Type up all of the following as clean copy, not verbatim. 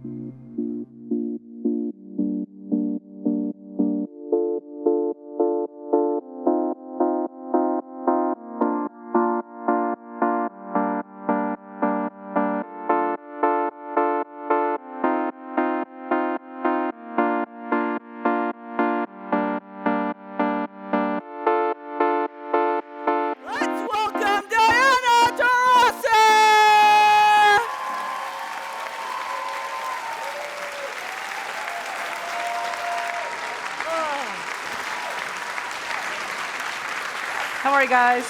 Let's welcome Diana Taurasi! How are you guys?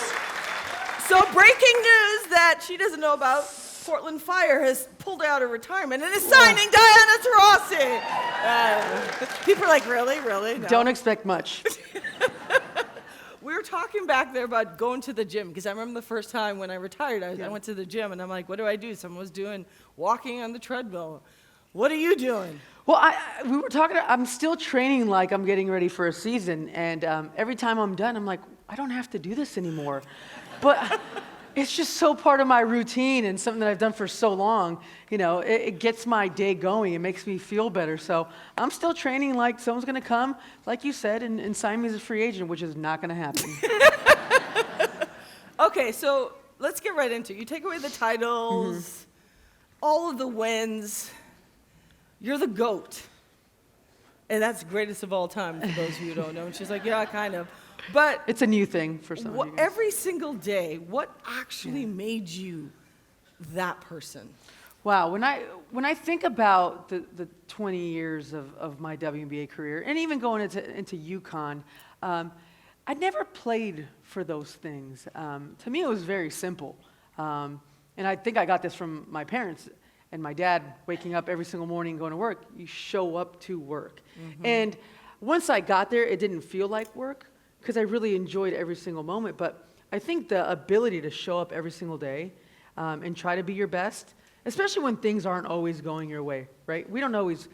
So breaking news that she doesn't know about, Portland Fire has pulled out of retirement and is signing Diana Taurasi. People are like, really? Really? No. Don't expect much. We were talking back there about going to the gym, because I remember the first time when I retired, I went to the gym, and I'm like, what do I do? Someone was doing walking on the treadmill. What are you doing? Well, we were talking, I'm still training like I'm getting ready for a season, and every time I'm done, I'm like, I don't have to do this anymore. But it's just so part of my routine and something that I've done for so long. You know, it gets my day going. It makes me feel better. So I'm still training like someone's going to come, like you said, and sign me as a free agent, which is not going to happen. Okay, so let's get right into it. You take away the titles, all of the wins. You're the GOAT. And that's greatest of all time, for those of you who don't know. And she's like, yeah, kind of. But It's a new thing for some of you guys. every single day, what actually made you that person? Wow, when I think about the 20 years of my WNBA career, and even going into UConn, I never played for those things. To me, it was very simple. And I think I got this from my parents and my dad waking up every single morning going to work. You show up to work. And once I got there, it didn't feel like work because I really enjoyed every single moment. But I think the ability to show up every single day and try to be your best, especially when things aren't always going your way, right? We don't always,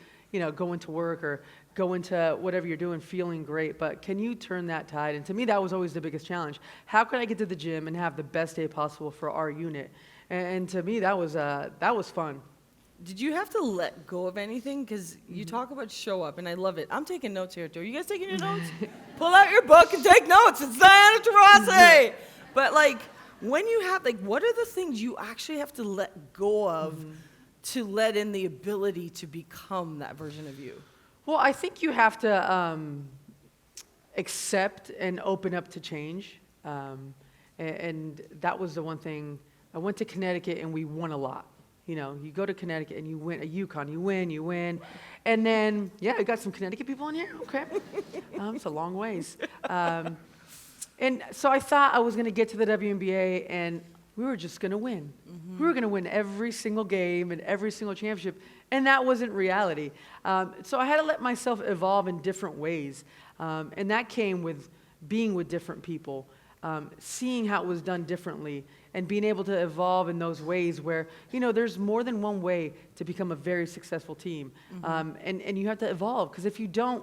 go into work or go into whatever you're doing feeling great, but can you turn that tide? And to me, that was always the biggest challenge. How can I get to the gym and have the best day possible for our unit? And to me, that was fun. Did you have to let go of anything? Because you talk about show up, and I love it. I'm taking notes here, too. Are you guys taking your notes? Pull out your book and take notes. It's Diana Taurasi. But, when you have, what are the things you actually have to let go of to let in the ability to become that version of you? Well, I think you have to accept and open up to change. And that was the one thing. I went to Connecticut, and we won a lot. You go to Connecticut and you win at UConn, you win. And then, I got some Connecticut people in here? Okay. It's a long ways. And so I thought I was going to get to the WNBA and we were just going to win. We were going to win every single game and every single championship. And that wasn't reality. So I had to let myself evolve in different ways. And that came with being with different people, seeing how it was done differently, and being able to evolve in those ways where, there's more than one way to become a very successful team. And you have to evolve, because if you don't,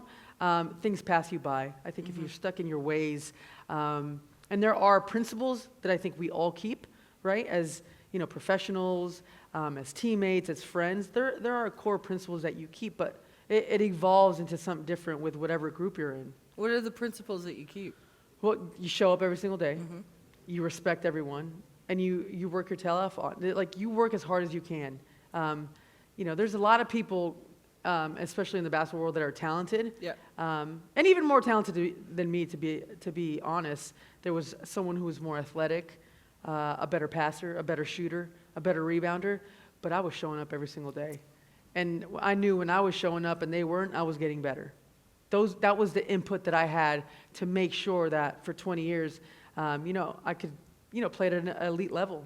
things pass you by. I think if you're stuck in your ways, and there are principles that I think we all keep, right? As, professionals, as teammates, as friends, there are core principles that you keep, but it evolves into something different with whatever group you're in. What are the principles that you keep? Well, you show up every single day, you respect everyone, and you work your tail off on. You work as hard as you can. There's a lot of people, especially in the basketball world, that are talented. Yeah. And even more talented than me, to be honest. There was someone who was more athletic, a better passer, a better shooter, a better rebounder, but I was showing up every single day. And I knew when I was showing up and they weren't, I was getting better. That was the input that I had to make sure that for 20 years, I could, play at an elite level.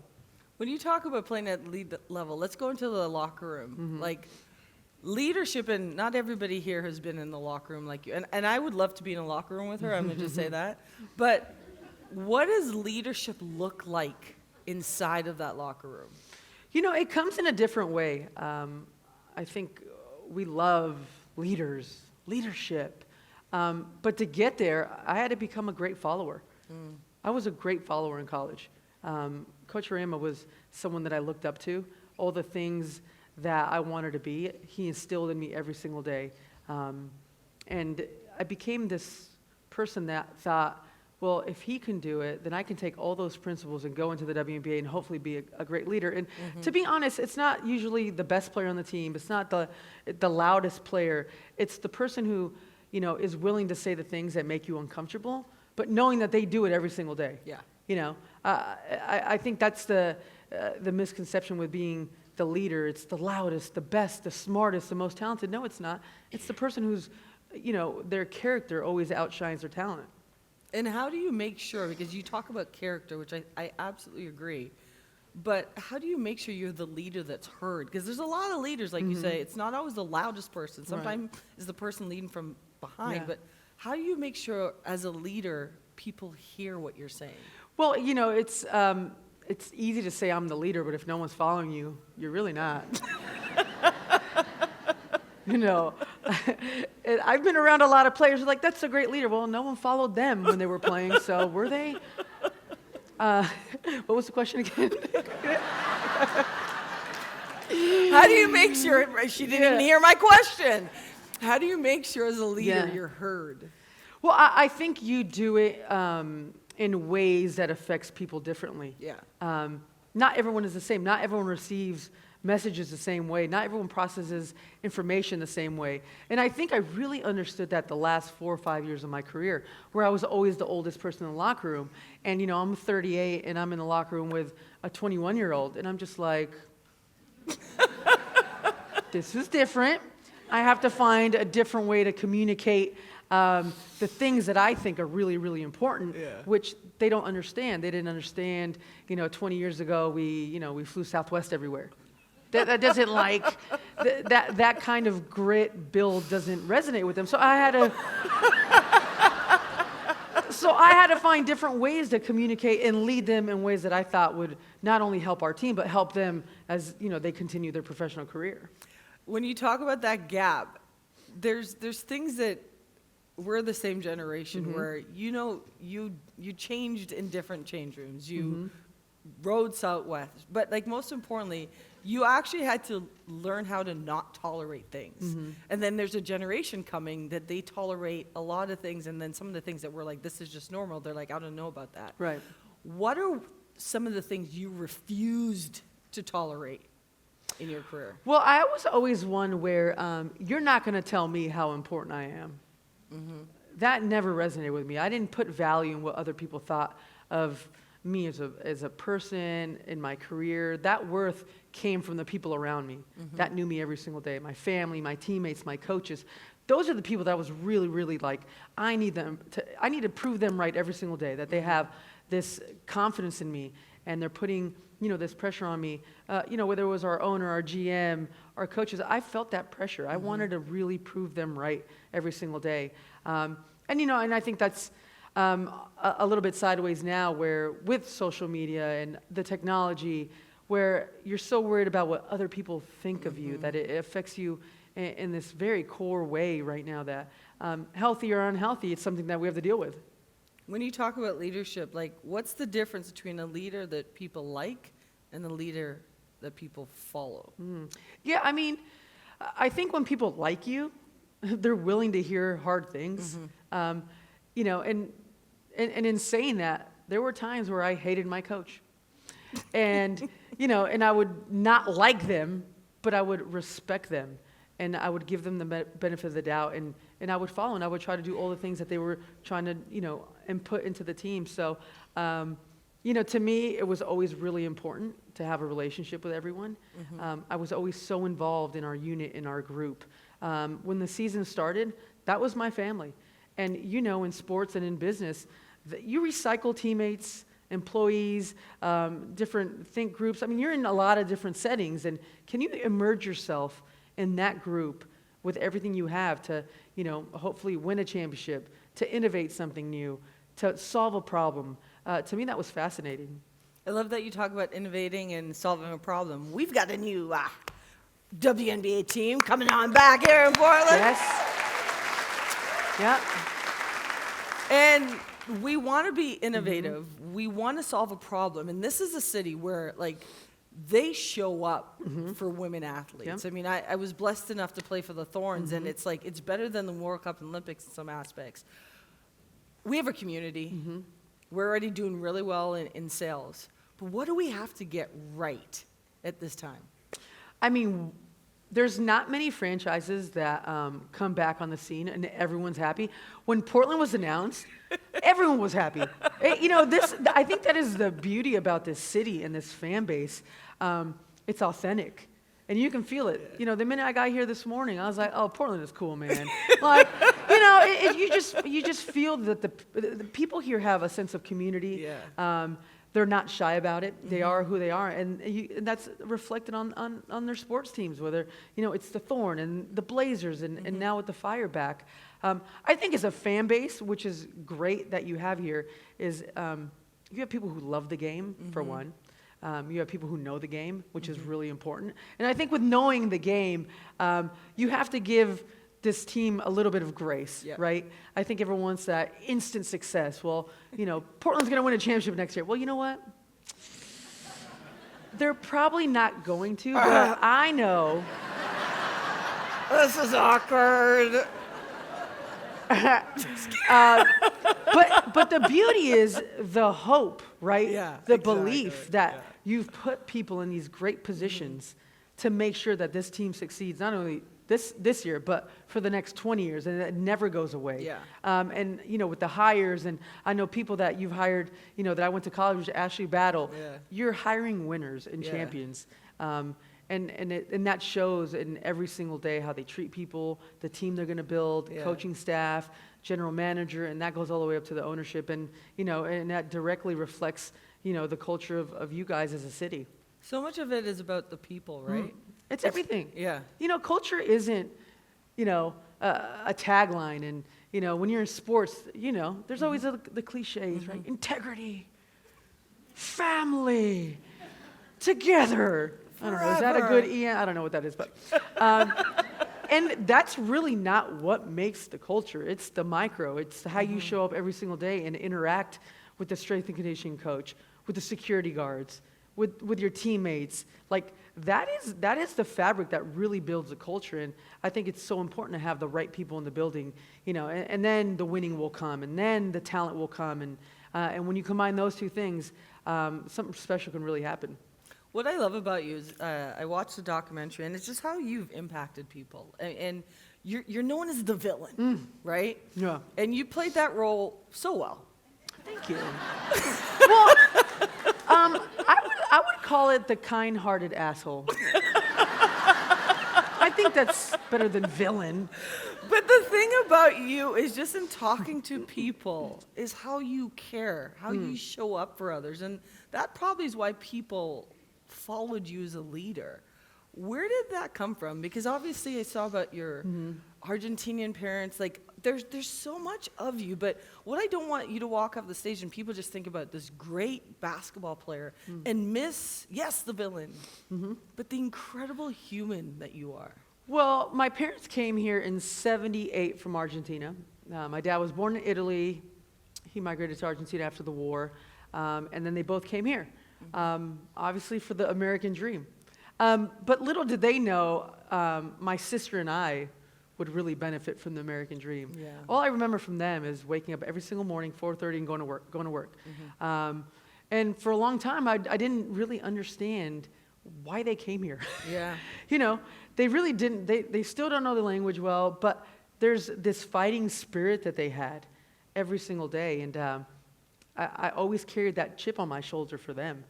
When you talk about playing at elite level, let's go into the locker room. Leadership, and not everybody here has been in the locker room like you. And I would love to be in a locker room with her. I'm going to just say that. But what does leadership look like inside of that locker room? It comes in a different way. I think we love leadership. But to get there, I had to become a great follower. I was a great follower in college. Coach Arima was someone that I looked up to. All the things that I wanted to be. He instilled in me every single day. And I became this person that thought, well, if he can do it, then I can take all those principles and go into the WNBA and hopefully be a great leader. And to be honest, it's not usually the best player on the team. It's not the loudest player. It's the person who, is willing to say the things that make you uncomfortable, but knowing that they do it every single day. Yeah. I think that's the misconception with being the leader. It's the loudest, the best, the smartest, the most talented. No, it's not. It's the person who's, their character always outshines their talent. And how do you make sure, because you talk about character, which I absolutely agree, but how do you make sure you're the leader that's heard? Because there's a lot of leaders, like you say, it's not always the loudest person. Sometimes it's the person leading from behind. Yeah. But how do you make sure, as a leader, people hear what you're saying? Well, it's easy to say I'm the leader, but if no one's following you, you're really not. And I've been around a lot of players who are like, that's a great leader. Well, no one followed them when they were playing, so were they? What was the question again? How do you make sure, she didn't even hear my question. How do you make sure as a leader you're heard? Well, I think you do it in ways that affects people differently. Yeah. Not everyone is the same. Not everyone receives messages the same way. Not everyone processes information the same way. And I think I really understood that the last 4 or 5 years of my career, where I was always the oldest person in the locker room. And, I'm 38, and I'm in the locker room with a 21-year-old, and I'm just like, this is different. I have to find a different way to communicate the things that I think are really, really important, which they don't understand. They didn't understand, 20 years ago, we flew Southwest everywhere. That doesn't that kind of grit build doesn't resonate with them. So I had to find different ways to communicate and lead them in ways that I thought would not only help our team, but help them as, they continue their professional career. When you talk about that gap, there's things that we're the same generation where, you changed in different change rooms. You rode Southwest. But most importantly, you actually had to learn how to not tolerate things. And then there's a generation coming that they tolerate a lot of things, and then some of the things that we're like, this is just normal, they're like, I don't know about that. Right. What are some of the things you refused to tolerate in your career? Well, I was always one where you're not going to tell me how important I am. That never resonated with me. I didn't put value in what other people thought of me as a person, in my career. That worth came from the people around me that knew me every single day. My family, my teammates, my coaches. Those are the people that I was really, really like, I need to prove them right every single day, that they have this confidence in me, and they're putting, this pressure on me. Whether it was our owner, our GM, our coaches, I felt that pressure. I wanted to really prove them right every single day. And I think that's a little bit sideways now, where with social media and the technology, where you're so worried about what other people think of you, that it affects you in this very core way right now, that healthy or unhealthy, it's something that we have to deal with. When you talk about leadership, what's the difference between a leader that people like and a leader that people follow? Yeah, I think when people like you, they're willing to hear hard things. And in saying that, there were times where I hated my coach. And, and I would not like them, but I would respect them. And I would give them the benefit of the doubt. And I would follow, and I would try to do all the things that they were trying to, input into the team. So, to me, it was always really important to have a relationship with everyone. I was always so involved in our unit, in our group. When the season started, that was my family. And in sports and in business, you recycle teammates, employees, different think groups. You're in a lot of different settings, and can you immerse yourself in that group with everything you have to, hopefully win a championship, to innovate something new, to solve a problem? To me, that was fascinating. I love that you talk about innovating and solving a problem. We've got a new WNBA team coming on back here in Portland. Yes. Yeah. And we want to be innovative. We want to solve a problem. And this is a city where, they show up for women athletes. Yep. I mean, I was blessed enough to play for the Thorns, and it's like, it's better than the World Cup and Olympics in some aspects. We have a community. We're already doing really well in sales. But what do we have to get right at this time? I mean, there's not many franchises that come back on the scene and everyone's happy. When Portland was announced, everyone was happy. I think that is the beauty about this city and this fan base. It's authentic. And you can feel it. You know, the minute I got here this morning, I was like, "Oh, Portland is cool, man." Like, you just feel that the people here have a sense of community. Yeah. They're not shy about it. They are who they are, and that's reflected on their sports teams. Whether it's the Thorn and the Blazers, and now with the Fire back. I think as a fan base, which is great that you have here, is you have people who love the game for one. You have people who know the game, which is really important. And I think with knowing the game, you have to give this team a little bit of grace, right? I think everyone wants that instant success. Well, Portland's going to win a championship next year. Well, you know what? They're probably not going to, but I know. This is awkward. But the beauty is the hope, right? Yeah, the exactly. belief that you've put people in these great positions to make sure that this team succeeds, not only this year, but for the next 20 years, and it never goes away. Yeah. And with the hires, and I know people that you've hired, that I went to college with, Ashley Battle. Yeah. You're hiring winners and champions. And that shows in every single day how they treat people, the team they're going to build, coaching staff, general manager, and that goes all the way up to the ownership. And and that directly reflects the culture of you guys as a city. So much of it is about the people, right? It's everything. Yeah. Culture isn't a tagline, and when you're in sports, there's always the cliches, right? Integrity, family, together. I don't know, is that a good I don't know what that is, but and that's really not what makes the culture. It's the micro. It's how you show up every single day and interact with the strength and conditioning coach, with the security guards, with your teammates. Like that is the fabric that really builds a culture. And I think it's so important to have the right people in the building, and then the winning will come, and then the talent will come, and when you combine those two things, something special can really happen. What I love about you is I watched the documentary, and it's just how you've impacted people. And you're known as the villain, right? Yeah. And you played that role so well. Thank you. Well, I would call it the kind-hearted asshole. I think that's better than villain. But the thing about you is just in talking to people is how you care, how you show up for others. And that probably is why people followed you as a leader. Where did that come from? Because obviously I saw about your Argentinian parents. Like there's so much of you, but what I don't want you to walk off the stage and people just think about this great basketball player and miss, yes, the villain, but the incredible human that you are. Well, my parents came here in '78 from Argentina. My dad was born in Italy. He migrated to Argentina after the war, and then they both came here, obviously for the American dream. But little did they know, my sister and I would really benefit from the American dream. Yeah. All I remember from them is waking up every single morning, 4:30, and going to work. And for a long time, I didn't really understand why they came here. Yeah. They really didn't. They still don't know the language well, but there's this fighting spirit that they had every single day. And I always carried that chip on my shoulder for them.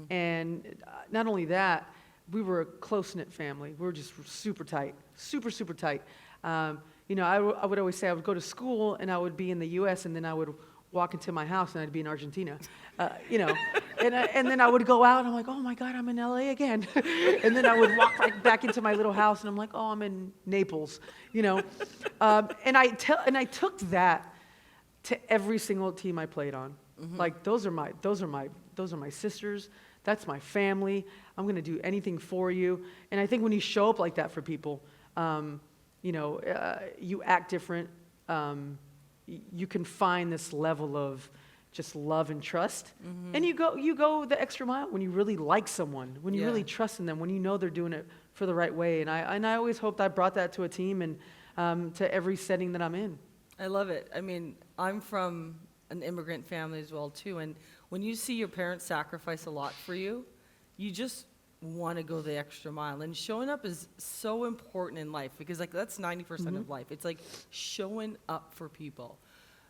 And not only that, we were a close-knit family. We were just super tight, super, super tight. I would always say I would go to school and I would be in the U.S. and then I would walk into my house and I'd be in Argentina, and then I would go out and I'm like, oh my God, I'm in L.A. again. And then I would walk right back into my little house and I'm like, oh, I'm in Naples, and I took that to every single team I played on. Like those are my sisters. That's my family. I'm going to do anything for you. And I think when you show up like that for people, you act different. You can find this level of just love and trust. And you go the extra mile when you really like someone, when you really trust in them, when you know they're doing it for the right way. And I always hoped I brought that to a team and to every setting that I'm in. I love it. I mean, I'm from an immigrant family as well too, and when you see your parents sacrifice a lot for you, you just want to go the extra mile. And showing up is so important in life because like that's 90% of life. It's like showing up for people.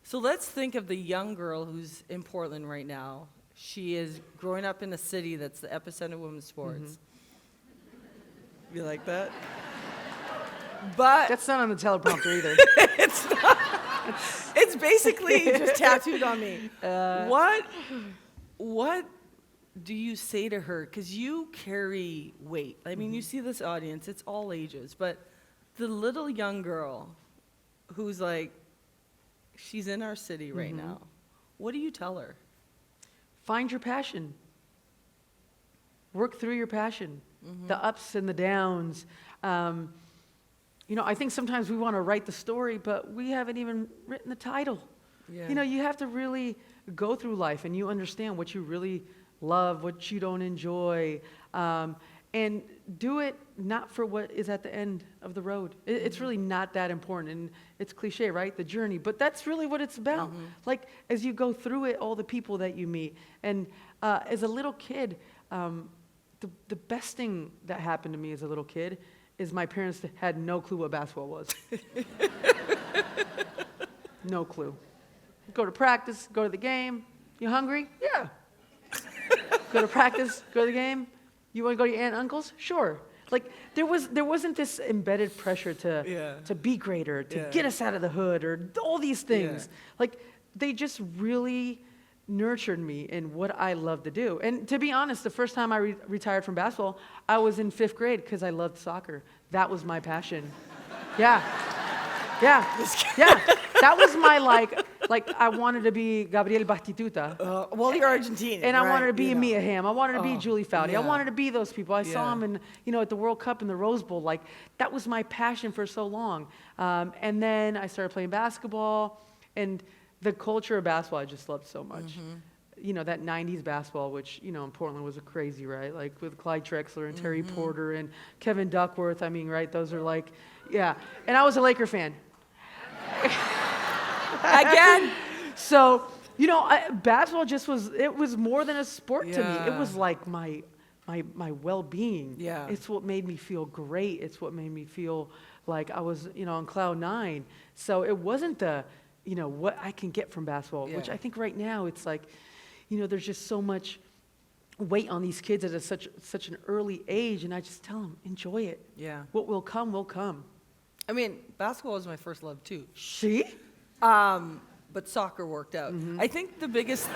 So let's think of the young girl who's in Portland right now. She is growing up in a city that's the epicenter of women's sports. You like that? But That's not on the teleprompter either. it's not. It's basically just tattooed on me. What do you say to her? Because you carry weight. I mean, you see this audience, it's all ages. But the little young girl who's like, she's in our city right now. What do you tell her? Find your passion. Work through your passion, the ups and the downs. You know, I think sometimes we want to write the story, but we haven't even written the title. Yeah. You know, you have to really go through life and you understand what you really love, what you don't enjoy, and do it not for what is at the end of the road. It's really not that important, and it's cliche, right? The journey, but that's really what it's about. Like, as you go through it, all the people that you meet. And as a little kid, the best thing that happened to me as a little kid is my parents had no clue what basketball was. No clue. Go to practice, go to the game. You hungry? Yeah. Go to practice, go to the game. You want to go to your aunt and uncle's? Sure. Like there wasn't this embedded pressure to be greater, to get us out of the hood, or all these things. Like they just really nurtured me in what I love to do. And to be honest, the first time I retired from basketball, I was in 5th grade because I loved soccer. That was my passion. Yeah. That was my like I wanted to be Gabriel Bastituta. Well, you're Argentinian, and I right? wanted to be Mia Hamm. I wanted to be Julie Foudy. I yeah. wanted to be those people. I saw them in, at the World Cup and the Rose Bowl. Like that was my passion for so long. And then I started playing basketball, and the culture of basketball I just loved so much. That 90s basketball, which, in Portland was a crazy, right? Like with Clyde Drexler and Terry Porter and Kevin Duckworth. I mean, right? Those are like, yeah. And I was a Laker fan. Again. So, basketball just was more than a sport to me. It was like my well-being. Yeah. It's what made me feel great. It's what made me feel like I was, on cloud 9. So it wasn't the, what I can get from basketball, which I think right now it's like, there's just so much weight on these kids at such an early age, and I just tell them, enjoy it. Yeah. What will come, will come. I mean, basketball was my first love too. See? But soccer worked out. I think the biggest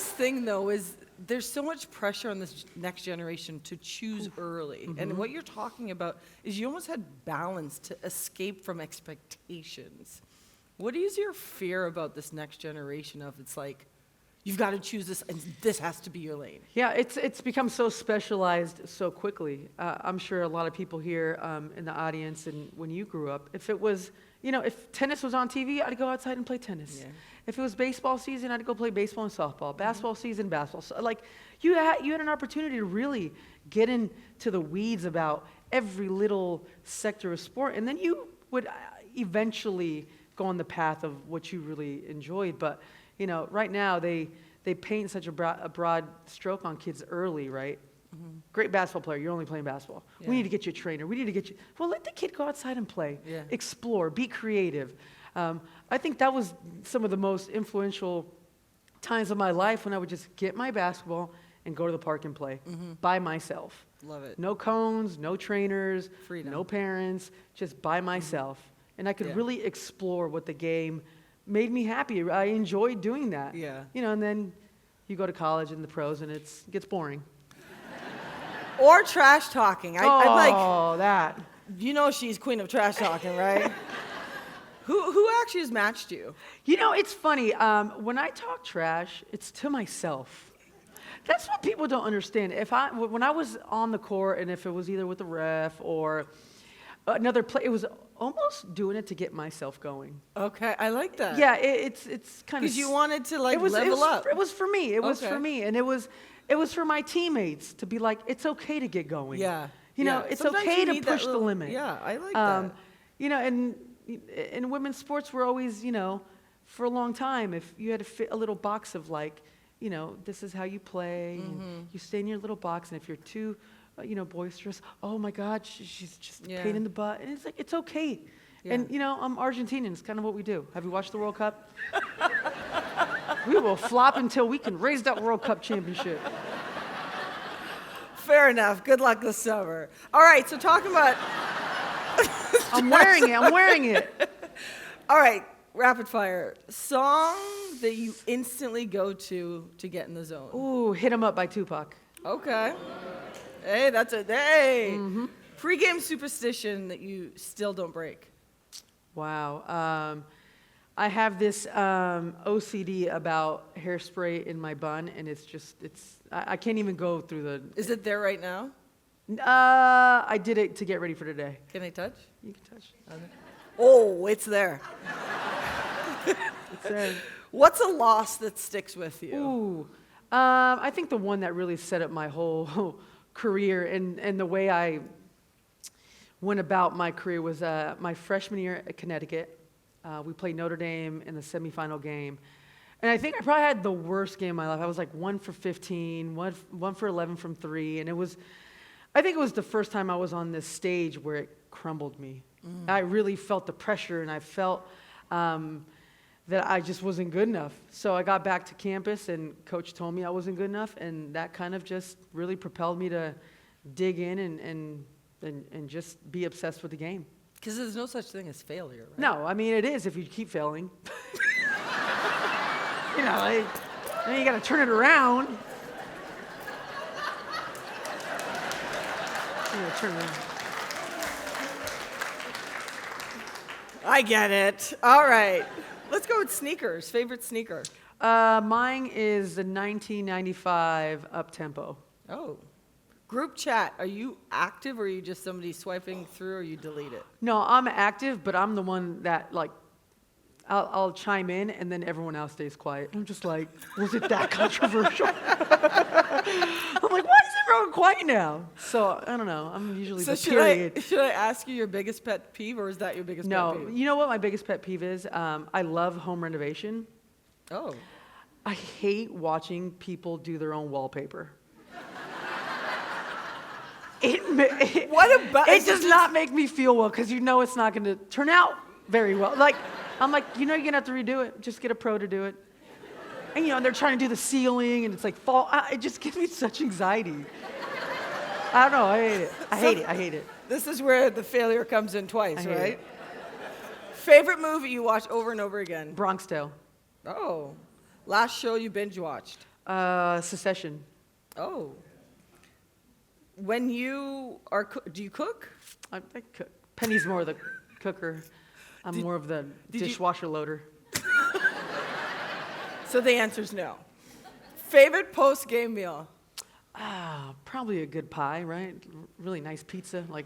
thing though is there's so much pressure on this next generation to choose early. And what you're talking about is you almost had balance to escape from expectations. What is your fear about this next generation of it's like, you've got to choose this and this has to be your lane? Yeah, it's become so specialized so quickly. I'm sure a lot of people here in the audience, and when you grew up, if it was, if tennis was on TV, I'd go outside and play tennis. Yeah. If it was baseball season, I'd go play baseball and softball. Basketball season, basketball. So, like, you had an opportunity to really get into the weeds about every little sector of sport, and then you would eventually go on the path of what you really enjoyed. But right now they paint such a broad stroke on kids early, right? Great basketball player, you're only playing basketball. Yeah. We need to get you a trainer. We need to get you. Well, let the kid go outside and play. Yeah. Explore. Be creative. I think that was some of the most influential times of my life when I would just get my basketball and go to the park and play by myself. Love it. No cones, no trainers, freedom. No parents, just by myself. And I could really explore what the game made me happy. I enjoyed doing that. Yeah. And then you go to college and the pros and it gets boring. Or trash talking. Oh, that. She's queen of trash talking, right? Who actually has matched you? It's funny. When I talk trash, it's to myself. That's what people don't understand. When I was on the court, and if it was either with the ref or another play, it was almost doing it to get myself going. Okay, I like that. Yeah, it's kind of. Because you wanted to like level it was, up. It was for me. It was Okay. for me, and it was for my teammates to be like, it's okay to get going. Yeah. You know, yeah. it's Sometimes okay you to need that push the little- limit. Yeah, I like that. You know, and in women's sports, we're always, you know, for a long time, if you had to fit a little box of like, you know, this is how you play, and you stay in your little box, and if you're too, you know, boisterous, oh my God, she's just a Yeah. pain in the butt, and it's like, it's okay. Yeah. And, you know, I'm Argentinian, it's kind of what we do. Have you watched the World Cup? We will flop until we can raise that World Cup championship. Fair enough. Good luck this summer. All right, so talking about. I'm wearing it. All right, rapid fire. Song that you instantly go to get in the zone. Ooh, Hit 'Em Up by Tupac. Okay. Hey, that's a hey. Pre-game superstition that you still don't break. Wow. I have this OCD about hairspray in my bun, and I can't even go through the. Is it there right now? I did it to get ready for today. Can I touch? You can touch. Oh, it's there. It's there. What's a loss that sticks with you? Ooh. I think the one that really set up my whole career and the way I went about my career was my freshman year at Connecticut. We played Notre Dame in the semifinal game. And I think I probably had the worst game of my life. I was like 1 for 15, one for 11 from 3. And I think it was the first time I was on this stage where it crumbled me. I really felt the pressure, and I felt that I just wasn't good enough. So I got back to campus, and coach told me I wasn't good enough, and that kind of just really propelled me to dig in and just be obsessed with the game. Because there's no such thing as failure, right? No, I mean, it is if you keep failing. You know, then you got to turn it around. You gotta turn it around. I get it. All right. Let's go with sneakers. Favorite sneaker? Mine is the 1995 Up-Tempo. Oh. Group chat. Are you active, or are you just somebody swiping through, or you delete it? No, I'm active, but I'm the one that, like, I'll chime in, and then everyone else stays quiet. I'm just like, was it that controversial? I'm like, why is everyone quiet now? So, I don't know. I'm usually So the should period. I ask you your biggest pet peeve, or is that your biggest pet No, peeve? you know what my biggest pet peeve is? I love home renovation. Oh. I hate watching people do their own wallpaper. What about- It does not make me feel well, because you know it's not going to turn out very well. Like, I'm like, you know you're going to have to redo it. Just get a pro to do it. And, you know, they're trying to do the ceiling, and it's like, it just gives me such anxiety. I don't know. I hate it. I hate it. This is where the failure comes in twice, I hate right? it. Favorite movie you watch over and over again? Bronx Tale. Oh. Last show you binge watched? Secession. Oh. When you are, do you cook? I cook. Penny's more the cooker. I'm more of the did you- dishwasher loader. So the answer's no. Favorite post-game meal? Probably a good pie, right? Really nice pizza, like,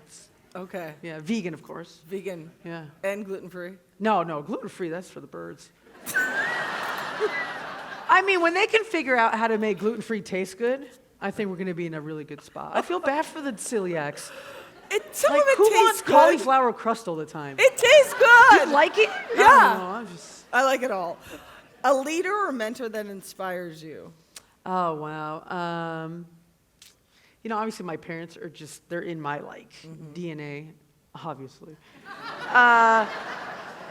Okay. yeah, vegan, of course. Vegan Yeah. and gluten-free? No, gluten-free, that's for the birds. I mean, when they can figure out how to make gluten-free taste good, I think we're going to be in a really good spot. I feel bad for the celiacs. Some Like, of it who tastes wants good. cauliflower crust all the time? It tastes good. You like it? Yeah. I don't know, I'm just... I like it all. A leader or mentor that inspires you? Oh, wow. You know, obviously my parents are just, they're in my, like, DNA, obviously.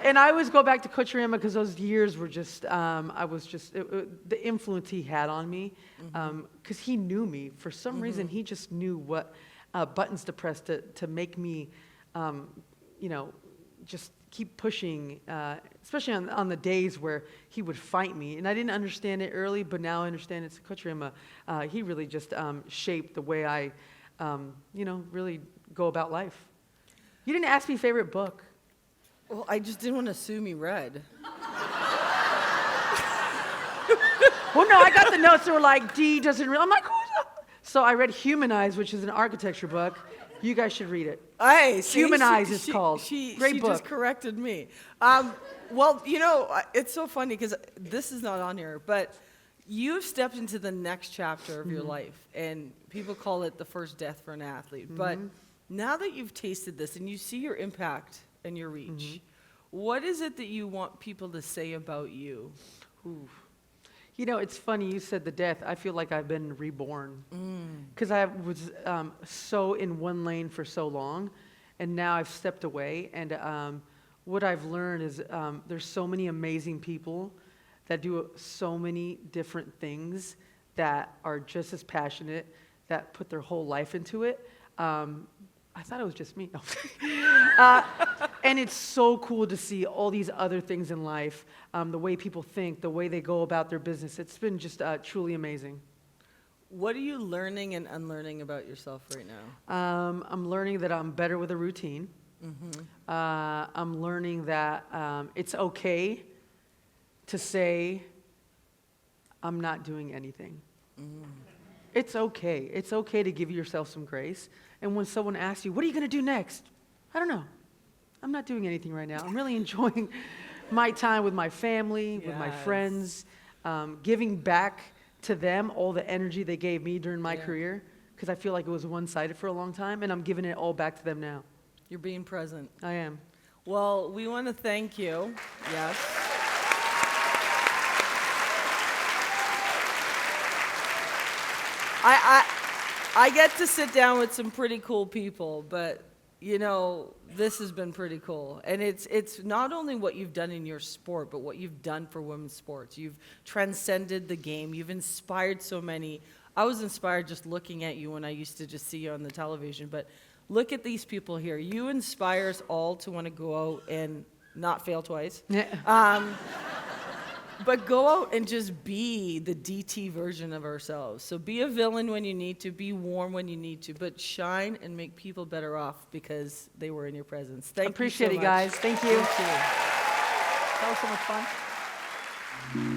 And I always go back to Coach Rama because those years were just, the influence he had on me, because he knew me. For some reason, he just knew what buttons to press to make me, you know, just keep pushing, especially on the days where he would fight me. And I didn't understand it early, but now I understand it's Coach Rama. He really just shaped the way I, you know, really go about life. You didn't ask me favorite book. Well, I just didn't want to assume you read. Well, no, I got the notes that were like, D doesn't really. I'm like, who's up? So I read Humanize, which is an architecture book. You guys should read it. Hey, see, Humanize it's called. Great she book. just corrected me. Well, it's so funny because this is not on here, but you've stepped into the next chapter of your life, and people call it the first death for an athlete. But now that you've tasted this and you see your impact and your reach, what is it that you want people to say about you? Ooh. It's funny you said the death. I feel like I've been reborn because I was so in one lane for so long, and now I've stepped away. And what I've learned is there's so many amazing people that do so many different things that are just as passionate, that put their whole life into it. I thought it was just me. No. And it's so cool to see all these other things in life, the way people think, the way they go about their business. It's been just truly amazing. What are you learning and unlearning about yourself right now? I'm learning that I'm better with a routine. I'm learning that it's okay to say, I'm not doing anything. It's okay. It's okay to give yourself some grace. And when someone asks you, what are you going to do next? I don't know. I'm not doing anything right now. I'm really enjoying my time with my family, with my friends, giving back to them all the energy they gave me during my career, because I feel like it was one-sided for a long time, and I'm giving it all back to them now. You're being present. I am. Well, we want to thank you. Yes. I get to sit down with some pretty cool people, but this has been pretty cool. And it's not only what you've done in your sport, but what you've done for women's sports. You've transcended the game. You've inspired so many. I was inspired just looking at you when I used to just see you on the television, but look at these people here. You inspire us all to want to go out and not fail twice. But go out and just be the DT version of ourselves. So be a villain when you need to, be warm when you need to, but shine and make people better off because they were in your presence. Thank you so much. Appreciate it, guys. Thank you. Thank you. That was so much fun.